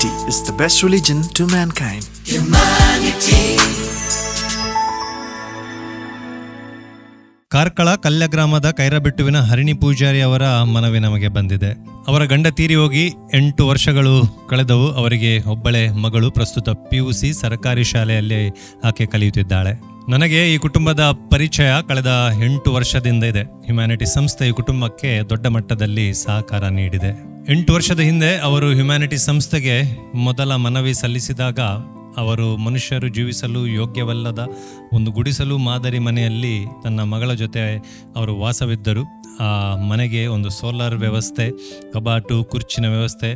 Humanity is the best religion to mankind. Karkala Kalya ಗ್ರಾಮದ ಕೈರಬೆಟ್ಟುವಿನ ಹರಿಣಿ ಪೂಜಾರಿ ಅವರ ಮನವಿ ನಮಗೆ ಬಂದಿದೆ. ಅವರ ಗಂಡ ತೀರಿ ಹೋಗಿ 8 ವರ್ಷಗಳು ಕಳೆದವು. ಅವರಿಗೆ ಒಬ್ಬಳೆ ಮಗಳು, ಪ್ರಸ್ತುತ PUC ಸರ್ಕಾರಿ ಶಾಲೆಯಲ್ಲಿ ಆಕೆ ಕಲಿಯುತ್ತಿದ್ದಾಳೆ. ನನಗೆ ಈ ಕುಟುಂಬದ ಪರಿಚಯ ಕಳೆದ 8 ವರ್ಷದಿಂದ ಇದೆ. ಹ್ಯುಮ್ಯಾನಿಟಿ ಸಂಸ್ಥೆ ಈ ಕುಟುಂಬಕ್ಕೆ ದೊಡ್ಡ ಮಟ್ಟದಲ್ಲಿ ಸಹಕಾರ ನೀಡಿದೆ. 8 ವರ್ಷದ ಹಿಂದೆ ಅವರು ಹ್ಯುಮ್ಯಾನಿಟಿ ಸಂಸ್ಥೆಗೆ ಮೊದಲ ಮನವಿ ಸಲ್ಲಿಸಿದಾಗ ಅವರು ಮನುಷ್ಯರು ಜೀವಿಸಲು ಯೋಗ್ಯವಲ್ಲದ ಒಂದು ಗುಡಿಸಲು ಮಾದರಿ ಮನೆಯಲ್ಲಿ ತನ್ನ ಮಗಳ ಜೊತೆ ಅವರು ವಾಸವಿದ್ದರು. ಆ ಮನೆಗೆ ಒಂದು ಸೋಲಾರ್ ವ್ಯವಸ್ಥೆ, ಕಬಾಟು, ಕುರ್ಚಿನ ವ್ಯವಸ್ಥೆ,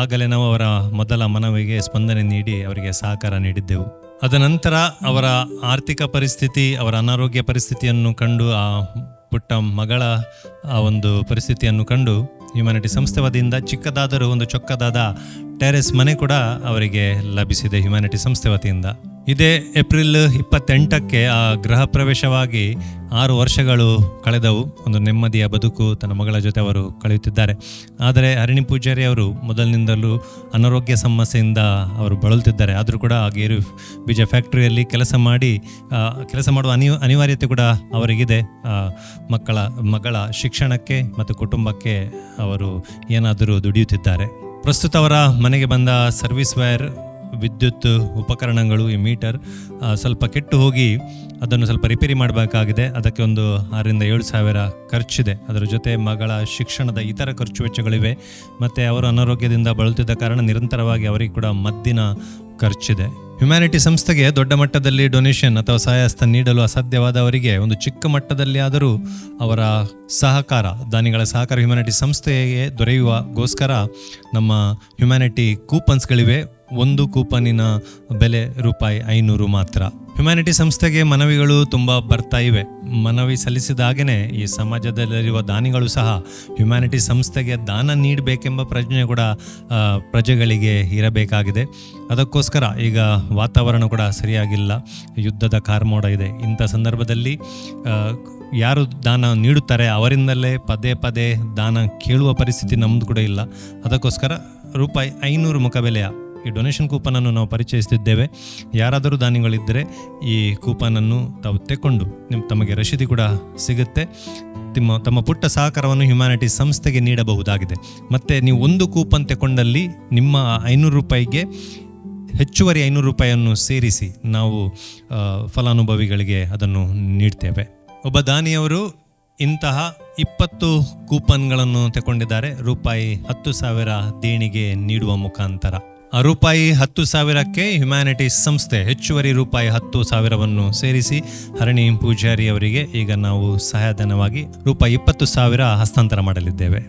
ಆಗಲೇ ನಾವು ಅವರ ಮೊದಲ ಮನವಿಗೆ ಸ್ಪಂದನೆ ನೀಡಿ ಅವರಿಗೆ ಸಹಕಾರ ನೀಡಿದ್ದೆವು. ಅದನಂತರ ಅವರ ಆರ್ಥಿಕ ಪರಿಸ್ಥಿತಿ, ಅವರ ಅನಾರೋಗ್ಯ ಪರಿಸ್ಥಿತಿಯನ್ನು ಕಂಡು, ಆ ಪುಟ್ಟ ಮಗಳ ಆ ಒಂದು ಪರಿಸ್ಥಿತಿಯನ್ನು ಕಂಡು ಹ್ಯುಮ್ಯಾನಿಟಿ ಸಂಸ್ಥೆ ವತಿಯಿಂದ ಚಿಕ್ಕದಾದರೂ ಒಂದು ಚೊಕ್ಕದಾದ ಟೆರೆಸ್ ಮನೆ ಕೂಡ ಅವರಿಗೆ ಲಭಿಸಿದೆ ಹ್ಯುಮ್ಯಾನಿಟಿ ಸಂಸ್ಥೆ ವತಿಯಿಂದ. ಇದೇ ಏಪ್ರಿಲ್ 28ಕ್ಕೆ ಆ ಗೃಹ ಪ್ರವೇಶವಾಗಿ 6 ವರ್ಷಗಳು ಕಳೆದವು. ಒಂದು ನೆಮ್ಮದಿಯ ಬದುಕು ತನ್ನ ಮಗಳ ಜೊತೆ ಅವರು ಕಳೆಯುತ್ತಿದ್ದಾರೆ. ಆದರೆ ಹರಿಣಿ ಪೂಜಾರಿ ಅವರು ಮೊದಲಿನಿಂದಲೂ ಅನಾರೋಗ್ಯ ಸಮಸ್ಯೆಯಿಂದ ಅವರು ಬಳಲುತ್ತಿದ್ದಾರೆ. ಆದರೂ ಕೂಡ ಆ ಗೇರು ಬೀಜ ಫ್ಯಾಕ್ಟರಿಯಲ್ಲಿ ಕೆಲಸ ಮಾಡುವ ಅನಿವಾರ್ಯತೆ ಕೂಡ ಅವರಿಗಿದೆ. ಮಗಳ ಶಿಕ್ಷಣಕ್ಕೆ ಮತ್ತು ಕುಟುಂಬಕ್ಕೆ ಅವರು ಏನಾದರೂ ದುಡಿಯುತ್ತಿದ್ದಾರೆ. ಪ್ರಸ್ತುತ ಅವರ ಮನೆಗೆ ಬಂದ ಸರ್ವಿಸ್ ವೈರ್, ವಿದ್ಯುತ್ ಉಪಕರಣಗಳು, ಈ ಮೀಟರ್ ಸ್ವಲ್ಪ ಕೆಟ್ಟು ಹೋಗಿ ಅದನ್ನು ಸ್ವಲ್ಪ ರಿಪೇರಿ ಮಾಡಬೇಕಾಗಿದೆ. ಅದಕ್ಕೆ ಒಂದು 6,000 to 7,000 ಖರ್ಚಿದೆ. ಅದರ ಜೊತೆ ಮಗಳ ಶಿಕ್ಷಣದ ಇತರ ಖರ್ಚು ವೆಚ್ಚಗಳಿವೆ. ಮತ್ತು ಅವರು ಅನಾರೋಗ್ಯದಿಂದ ಬಳಲುತ್ತಿದ್ದ ಕಾರಣ ನಿರಂತರವಾಗಿ ಅವರಿಗೆ ಕೂಡ ಮದ್ದಿನ ಖರ್ಚಿದೆ. ಹ್ಯುಮ್ಯಾನಿಟಿ ಸಂಸ್ಥೆಗೆ ದೊಡ್ಡ ಮಟ್ಟದಲ್ಲಿ ಡೊನೇಷನ್ ಅಥವಾ ಸಹಾಯಹಸ್ತ ನೀಡಲು ಅಸಾಧ್ಯವಾದವರಿಗೆ ಒಂದು ಚಿಕ್ಕ ಮಟ್ಟದಲ್ಲಿ ಆದರೂ ಅವರ ಸಹಕಾರ, ದಾನಿಗಳ ಸಹಕಾರ ಹ್ಯುಮ್ಯಾನಿಟಿ ಸಂಸ್ಥೆಗೆ ದೊರೆಯುವಗೋಸ್ಕರ ನಮ್ಮ ಹ್ಯುಮ್ಯಾನಿಟಿ ಕೂಪನ್ಸ್ಗಳಿವೆ. ಒಂದು ಕೂಪನಿನ ಬೆಲೆ ₹500 ಮಾತ್ರ. ಹ್ಯುಮ್ಯಾನಿಟಿ ಸಂಸ್ಥೆಗೆ ಮನವಿಗಳು ತುಂಬ ಬರ್ತಾ ಇವೆ. ಮನವಿ ಸಲ್ಲಿಸಿದ ಹಾಗೆಯೇ ಈ ಸಮಾಜದಲ್ಲಿರುವ ದಾನಿಗಳು ಸಹ ಹ್ಯುಮ್ಯಾನಿಟಿ ಸಂಸ್ಥೆಗೆ ದಾನ ನೀಡಬೇಕೆಂಬ ಪ್ರಜ್ಞೆ ಕೂಡ ಪ್ರಜೆಗಳಿಗೆ ಇರಬೇಕಾಗಿದೆ. ಅದಕ್ಕೋಸ್ಕರ ಈಗ ವಾತಾವರಣ ಕೂಡ ಸರಿಯಾಗಿಲ್ಲ, ಯುದ್ಧದ ಕಾರ್ಮೋಡ ಇದೆ. ಇಂಥ ಸಂದರ್ಭದಲ್ಲಿ ಯಾರು ದಾನ ನೀಡುತ್ತಾರೆ ಅವರಿಂದಲೇ ಪದೇ ಪದೇ ದಾನ ಕೇಳುವ ಪರಿಸ್ಥಿತಿ ನಮ್ಮದು ಕೂಡ ಇಲ್ಲ. ಅದಕ್ಕೋಸ್ಕರ ₹500 ಮುಖಬೆಲೆಯ ಈ ಡೊನೇಷನ್ ಕೂಪನನ್ನು ನಾವು ಪರಿಚಯಿಸುತ್ತಿದ್ದೇವೆ. ಯಾರಾದರೂ ದಾನಿಗಳಿದ್ದರೆ ಈ ಕೂಪನನ್ನು ತಾವು ತೆಕ್ಕೊಂಡು ತಮಗೆ ರಶೀದಿ ಕೂಡ ಸಿಗುತ್ತೆ. ತಮ್ಮ ಪುಟ್ಟ ಸಹಕಾರವನ್ನು ಹ್ಯುಮ್ಯಾನಿಟಿ ಸಂಸ್ಥೆಗೆ ನೀಡಬಹುದಾಗಿದೆ. ಮತ್ತು ನೀವು ಒಂದು ಕೂಪನ್ ತೆಕ್ಕೊಂಡಲ್ಲಿ ನಿಮ್ಮ ₹500ಗೆ ಹೆಚ್ಚುವರಿ ₹500 ಸೇರಿಸಿ ನಾವು ಫಲಾನುಭವಿಗಳಿಗೆ ಅದನ್ನು ನೀಡ್ತೇವೆ. ಒಬ್ಬ ದಾನಿಯವರು ಇಂತಹ 20 ಕೂಪನ್ಗಳನ್ನು ತೆಕ್ಕೊಂಡಿದ್ದಾರೆ. ₹10,000 ದೇಣಿಗೆ ನೀಡುವ ಮುಖಾಂತರ ಆ ₹10,000ಕ್ಕೆ ಹ್ಯುಮ್ಯಾನಿಟಿ ಸಂಸ್ಥೆ ಹೆಚ್ಚುವರಿ ₹10,000 ಸೇರಿಸಿ ಹರಿಣಿ ಪೂಜಾರಿ ಅವರಿಗೆ ಈಗ ನಾವು ಸಹಾಯಧನವಾಗಿ ₹20,000 ಹಸ್ತಾಂತರ ಮಾಡಲಿದ್ದೇವೆ.